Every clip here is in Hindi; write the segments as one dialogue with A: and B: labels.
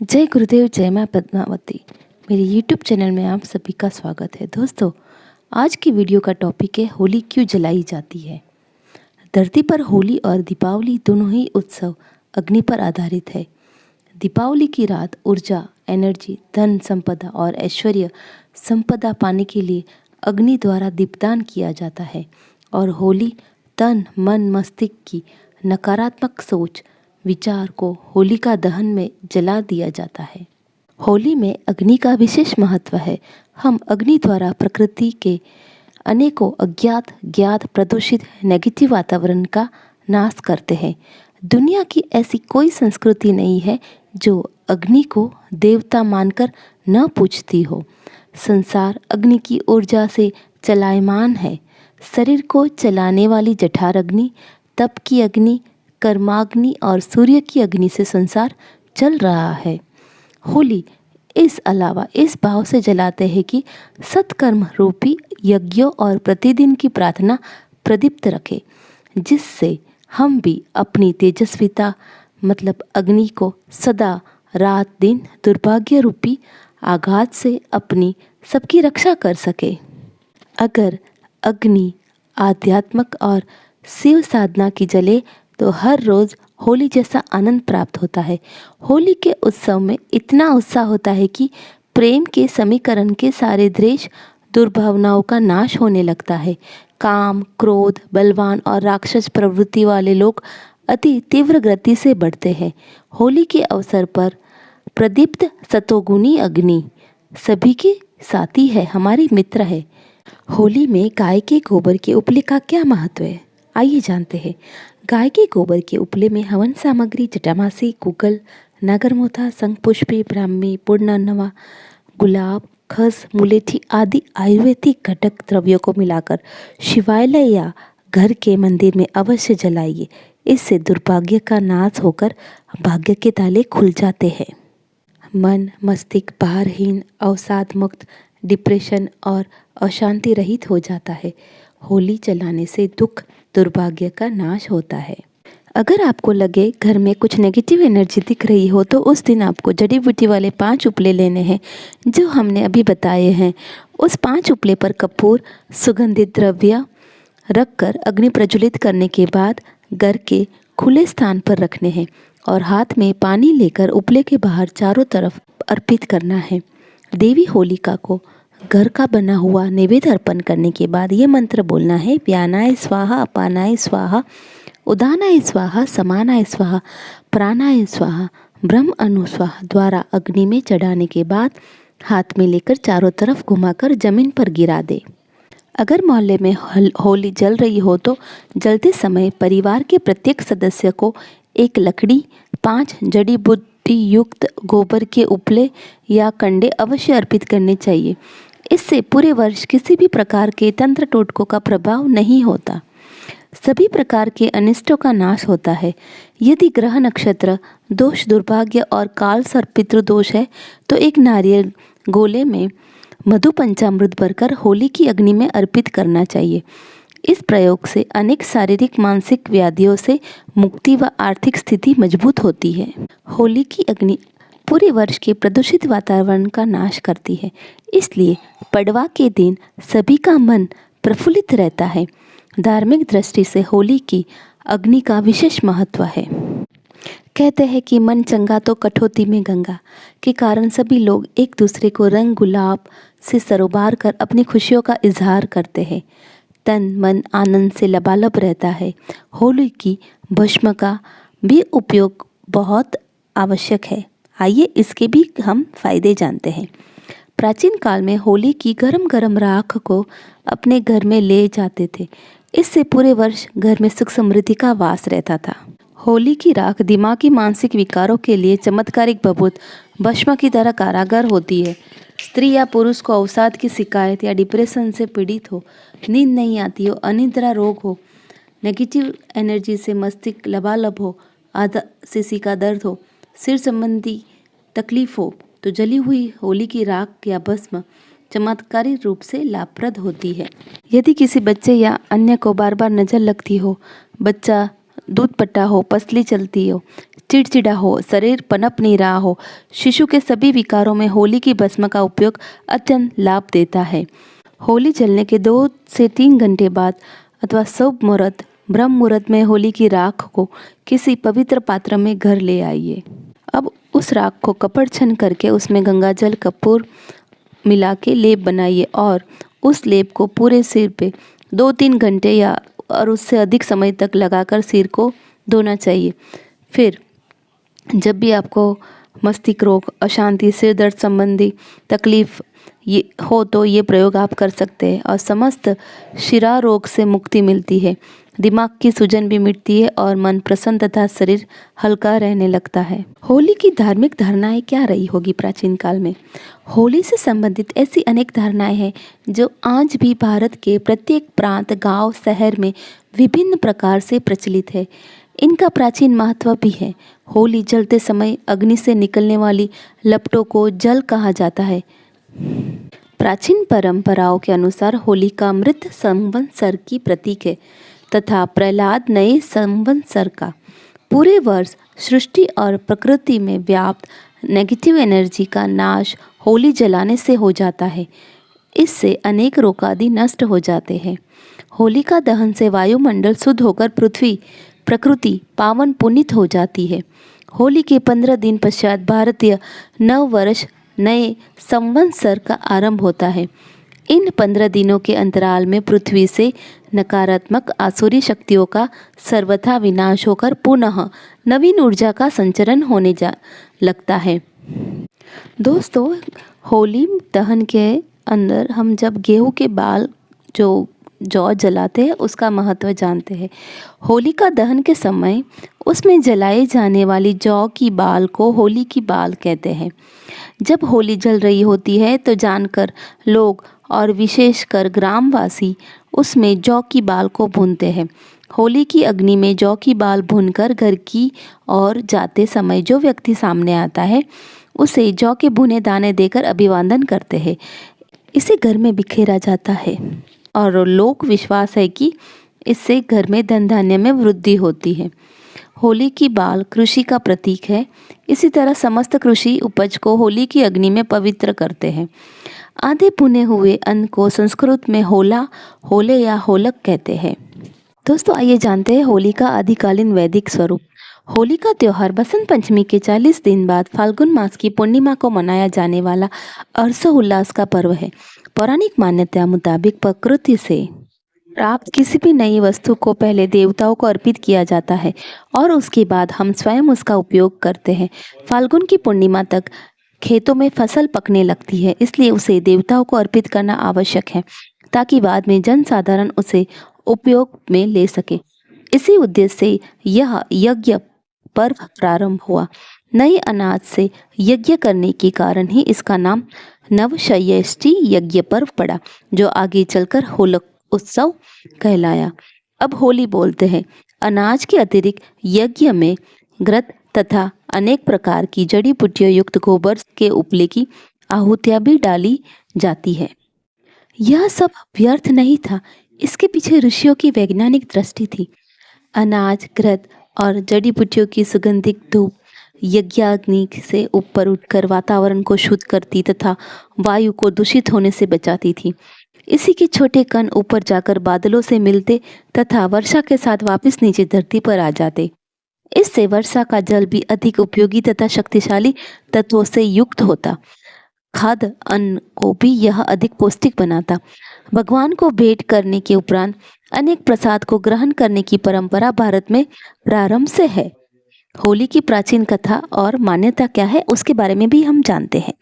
A: जय गुरुदेव, जय माँ पद्मावती। मेरे यूट्यूब चैनल में आप सभी का स्वागत है। दोस्तों, आज की वीडियो का टॉपिक है होली क्यों जलाई जाती है। धरती पर होली और दीपावली दोनों ही उत्सव अग्नि पर आधारित है। दीपावली की रात ऊर्जा, एनर्जी, धन संपदा और ऐश्वर्य संपदा पाने के लिए अग्नि द्वारा दीपदान किया जाता है और होली तन मन मस्तिष्क की नकारात्मक सोच विचार को होलिका दहन में जला दिया जाता है। होली में अग्नि का विशेष महत्व है। हम अग्नि द्वारा प्रकृति के अनेकों अज्ञात ज्ञात प्रदूषित नेगेटिव वातावरण का नाश करते हैं। दुनिया की ऐसी कोई संस्कृति नहीं है जो अग्नि को देवता मानकर न पूजती हो। संसार अग्नि की ऊर्जा से चलायमान है। शरीर को चलाने वाली जठार अग्नि, तप की अग्नि, कर्माग्नि और सूर्य की अग्नि से संसार चल रहा है। होली इस अलावा इस भाव से जलाते हैं कि सत्कर्म रूपी यज्ञों और प्रतिदिन की प्रार्थना प्रदीप्त रखे, जिससे हम भी अपनी तेजस्विता मतलब अग्नि को सदा रात दिन दुर्भाग्य रूपी आघात से अपनी सबकी रक्षा कर सके। अगर अग्नि आध्यात्मक और शिव साधना की जले तो हर रोज़ होली जैसा आनंद प्राप्त होता है। होली के उत्सव में इतना उत्साह होता है कि प्रेम के समीकरण के सारे द्वेष दुर्भावनाओं का नाश होने लगता है। काम, क्रोध, बलवान और राक्षस प्रवृत्ति वाले लोग अति तीव्र गति से बढ़ते हैं। होली के अवसर पर प्रदीप्त सतोगुणी अग्नि सभी की साथी है, हमारी मित्र है। होली में गाय के गोबर के उपले का क्या महत्व है, आइए जानते हैं। गाय के गोबर के उपले में हवन सामग्री जटामासी, गुगल, नागरमोथा, शंखपुष्पी, ब्राह्मी, पूर्णनवा, गुलाब, खस, मुलेठी आदि आयुर्वेदिक घटक द्रव्यों को मिलाकर शिवालय या घर के मंदिर में अवश्य जलाइए। इससे दुर्भाग्य का नाश होकर भाग्य के ताले खुल जाते हैं। मन मस्तिष्क भारहीन, अवसाद मुक्त, डिप्रेशन और अशांति रहित हो जाता है। होली जलाने से दुख दुर्भाग्य का नाश होता है। अगर आपको लगे घर में कुछ नेगेटिव एनर्जी दिख रही हो तो उस दिन आपको जड़ी बूटी वाले 5 उपले लेने हैं जो हमने अभी बताए हैं। उस 5 उपले पर कपूर, सुगंधित द्रव्य रखकर अग्नि प्रज्वलित करने के बाद घर के खुले स्थान पर रखने हैं और हाथ में पानी लेकर उपले के बाहर चारों तरफ अर्पित करना है। देवी होलिका को घर का बना हुआ नैवेद्य अर्पण करने के बाद ये मंत्र बोलना है। व्यानाय स्वाहा, अपानाय स्वाहा, उदानाय स्वाहा, समानाय स्वाहा, प्राणाय स्वाहा, ब्रह्म अनु स्वाहा द्वारा अग्नि में चढ़ाने के बाद हाथ में लेकर चारों तरफ घुमाकर जमीन पर गिरा दे। अगर मोहल्ले में होली जल रही हो तो जलते समय परिवार के प्रत्येक सदस्य को एक लकड़ी, 5 जड़ी बूटी युक्त गोबर के उपले या कंडे अवश्य अर्पित करने चाहिए। इससे पूरे वर्ष किसी भी प्रकार के तंत्र टोटकों का प्रभाव नहीं होता, सभी प्रकार के अनिष्टों का नाश होता है। यदि ग्रह नक्षत्र दोष, दुर्भाग्य और काल सर्प पितृदोष है तो एक नारियल गोले में मधु पंचामृत भरकर होली की अग्नि में अर्पित करना चाहिए। इस प्रयोग से अनेक शारीरिक मानसिक व्याधियों से मुक्ति व आर्थिक स्थिति मजबूत होती है। होली की अग्नि पूरे वर्ष के प्रदूषित वातावरण का नाश करती है, इसलिए पड़वा के दिन सभी का मन प्रफुल्लित रहता है। धार्मिक दृष्टि से होली की अग्नि का विशेष महत्व है। कहते हैं कि मन चंगा तो कठौती में गंगा के कारण सभी लोग एक दूसरे को रंग गुलाब से सरोबार कर अपनी खुशियों का इजहार करते हैं। तन मन आनंद से लबालब रहता है। होली की भस्म का भी उपयोग बहुत आवश्यक है। आइए इसके भी हम फायदे जानते हैं। प्राचीन काल में होली की गरम गरम राख को अपने घर में ले जाते थे। इससे पूरे वर्ष घर में सुख समृद्धि का वास रहता था। होली की राख दिमागी मानसिक विकारों के लिए चमत्कारिक भभूत भस्म की तरह कारागर होती है। स्त्री या पुरुष को अवसाद की शिकायत या डिप्रेशन से पीड़ित हो, नींद नहीं आती हो, अनिद्रा रोग हो, नेगेटिव एनर्जी से मस्तिष्क लबालब हो, आधा सीसी का दर्द हो, सिर संबंधी तकलीफ हो तो जली हुई होली की राख या भस्म चमत्कारी रूप से लाभप्रद होती है। यदि किसी बच्चे या अन्य को बार बार नज़र लगती हो, बच्चा दूध पट्टा हो, पसली चलती हो, चिड़चिड़ा हो, शरीर पनप नहीं रहा हो, शिशु के सभी विकारों में होली की भस्म का उपयोग अत्यंत लाभ देता है। होली जलने के 2 से 3 घंटे बाद अथवा शुभ मुहूर्त ब्रह्म मुहूर्त में होली की राख को किसी पवित्र पात्र में घर ले आइए। अब उस राख को कपड़ छन करके उसमें गंगाजल कपूर मिला के लेप बनाइए और उस लेप को पूरे सिर पे 2-3 घंटे या और उससे अधिक समय तक लगाकर सिर को धोना चाहिए। फिर जब भी आपको मस्तिष्क रोग, अशांति, सिर दर्द संबंधी तकलीफ ये हो तो ये प्रयोग आप कर सकते हैं और समस्त शिरा रोग से मुक्ति मिलती है। दिमाग की सूजन भी मिटती है और मन प्रसन्न तथा शरीर हल्का रहने लगता है। होली की धार्मिक धारणाएं क्या रही होगी प्राचीन काल में? होली से संबंधित ऐसी अनेक धारणाएं हैं जो आज भी भारत के प्रत्येक प्रांत, गांव, शहर में विभिन्न प्रकार से प्रचलित है। इनका प्राचीन महत्व भी है। होली जलते समय अग्नि से निकलने वाली लपटों को जल कहा जाता है। प्राचीन परंपराओं के अनुसार होली का मृत संवत्सर की प्रतीक है तथा प्रहलाद नए संवत्सर का। पूरे वर्ष सृष्टि और प्रकृति में व्याप्त नेगेटिव एनर्जी का नाश होली जलाने से हो जाता है। इससे अनेक रोग आदि नष्ट हो जाते हैं। होलिका दहन से वायुमंडल शुद्ध होकर पृथ्वी प्रकृति पावन पुनीत हो जाती है। होली के 15 दिन पश्चात भारतीय नव वर्ष नए संवत्सर का आरंभ होता है। इन 15 दिनों के अंतराल में पृथ्वी से नकारात्मक आसुरी शक्तियों का सर्वथा विनाश होकर पुनः नवीन ऊर्जा का संचरण होने लगता है। दोस्तों, होली दहन के अंदर हम जब गेहूं के बाल जो जौ जलाते हैं उसका महत्व जानते हैं। होलिका दहन के समय उसमें जलाई जाने वाली जौ की बाल को होली की बाल कहते हैं। जब होली जल रही होती है तो जानकर लोग और विशेषकर ग्रामवासी उसमें जौ की बाल को भूनते हैं। होली की अग्नि में जौ की बाल भूनकर घर की ओर जाते समय जो व्यक्ति सामने आता है उसे जौ के भुने दाने देकर अभिवादन करते हैं। इसे घर में बिखेरा जाता है और लोक विश्वास है कि इससे घर में धन धान्य में वृद्धि होती है। होली की बाल कृषि का प्रतीक है। इसी तरह समस्त कृषि उपज को होली की अग्नि में पवित्र करते हैं। आधे भुने हुए अन्न को संस्कृत में होला, होले या होलक कहते हैं। दोस्तों, आइए जानते हैं होली का आदिकालीन वैदिक स्वरूप। होली का त्योहार बसंत पंचमी के 40 दिन बाद फाल्गुन मास की पूर्णिमा को मनाया जाने वाला हर्षोल्लास का पर्व है। पौराणिक मान्यता मुताबिक प्रकृति से प्राप्त किसी भी नई वस्तु को पहले देवताओं को अर्पित किया जाता है और उसके बाद हम स्वयं उसका उपयोग करते हैं। फाल्गुन की पूर्णिमा तक खेतों में फसल पकने लगती है, इसलिए उसे देवताओं को अर्पित करना आवश्यक है ताकि बाद में जन साधारण उसे उपयोग में ले सके। इसी उद्देश्य से यह यज्ञ पर्व प्रारंभ हुआ। नए अनाज से यज्ञ करने के कारण ही इसका नाम नवशयष्टि यज्ञ पर्व पड़ा, जो आगे चलकर होलक उत्सव कहलाया। अब होली बोलते हैं। अनाज के अतिरिक्त यज्ञ में घृत तथा अनेक प्रकार की जड़ी बूटियों युक्त गोबर के उपले की आहुतियां भी डाली जाती है। यह सब व्यर्थ नहीं था, इसके पीछे ऋषियों की वैज्ञानिक दृष्टि थी। अनाज, घृत और जड़ी बूटियों की सुगंधित धूप यज्ञाग्नि से ऊपर उठकर वातावरण को शुद्ध करती तथा वायु को दूषित होने से बचाती थी। इसी के छोटे कण ऊपर जाकर बादलों से मिलते तथा वर्षा के साथ वापस नीचे धरती पर आ जाते। इससे वर्षा का जल भी अधिक उपयोगी तथा शक्तिशाली तत्वों से युक्त होता। खाद्य अन्न को भी यह अधिक पौष्टिक बनाता। भगवान को भेंट करने के उपरांत अनेक प्रसाद को ग्रहण करने की परंपरा भारत में प्रारंभ से है। होली की प्राचीन कथा और मान्यता क्या है उसके बारे में भी हम जानते हैं।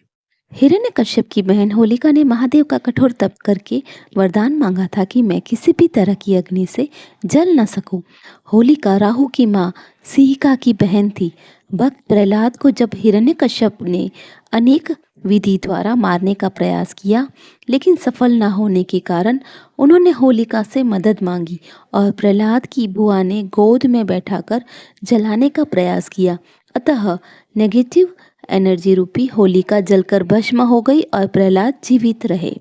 A: हिरण्यकश्यप की बहन होलिका ने महादेव का कठोर तप करके वरदान मांगा था कि मैं किसी भी तरह की अग्नि से जल न सकूं। होलिका राहु की माँ सिहिका की बहन थी। भक्त प्रहलाद को जब हिरण्यकश्यप ने अनेक विधि द्वारा मारने का प्रयास किया लेकिन सफल न होने के कारण उन्होंने होलिका से मदद मांगी और प्रहलाद की बुआ ने गोद में बैठाकर जलाने का प्रयास किया। अतः नेगेटिव एनर्जी रूपी होलिका जलकर भस्म हो गई और प्रहलाद जीवित रहे।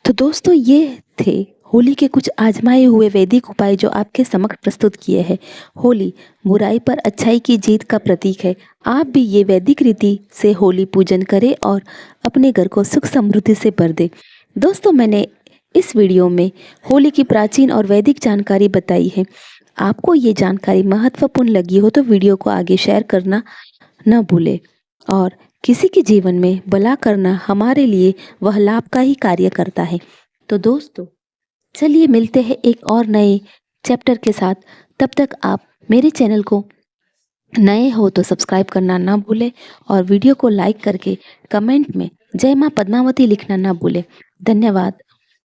A: तो दोस्तों, ये थे होली के कुछ आजमाए हुए वैदिक उपाय जो आपके समक्ष प्रस्तुत किए हैं। होली बुराई पर अच्छाई की जीत का प्रतीक है। आप भी ये वैदिक रीति से होली पूजन करें और अपने घर को सुख समृद्धि से भर दे। दोस्तों, मैंने इस वीडियो में होली की प्राचीन और वैदिक जानकारी बताई है। आपको ये जानकारी महत्वपूर्ण लगी हो तो वीडियो को आगे शेयर करना न भूलें। और किसी के जीवन में भला करना हमारे लिए वह लाभ का ही कार्य करता है। तो दोस्तों, चलिए मिलते हैं एक और नए चैप्टर के साथ। तब तक आप मेरे चैनल को नए हो तो सब्सक्राइब करना ना भूलें और वीडियो को लाइक करके कमेंट में जय मां पद्मावती लिखना ना भूलें। धन्यवाद।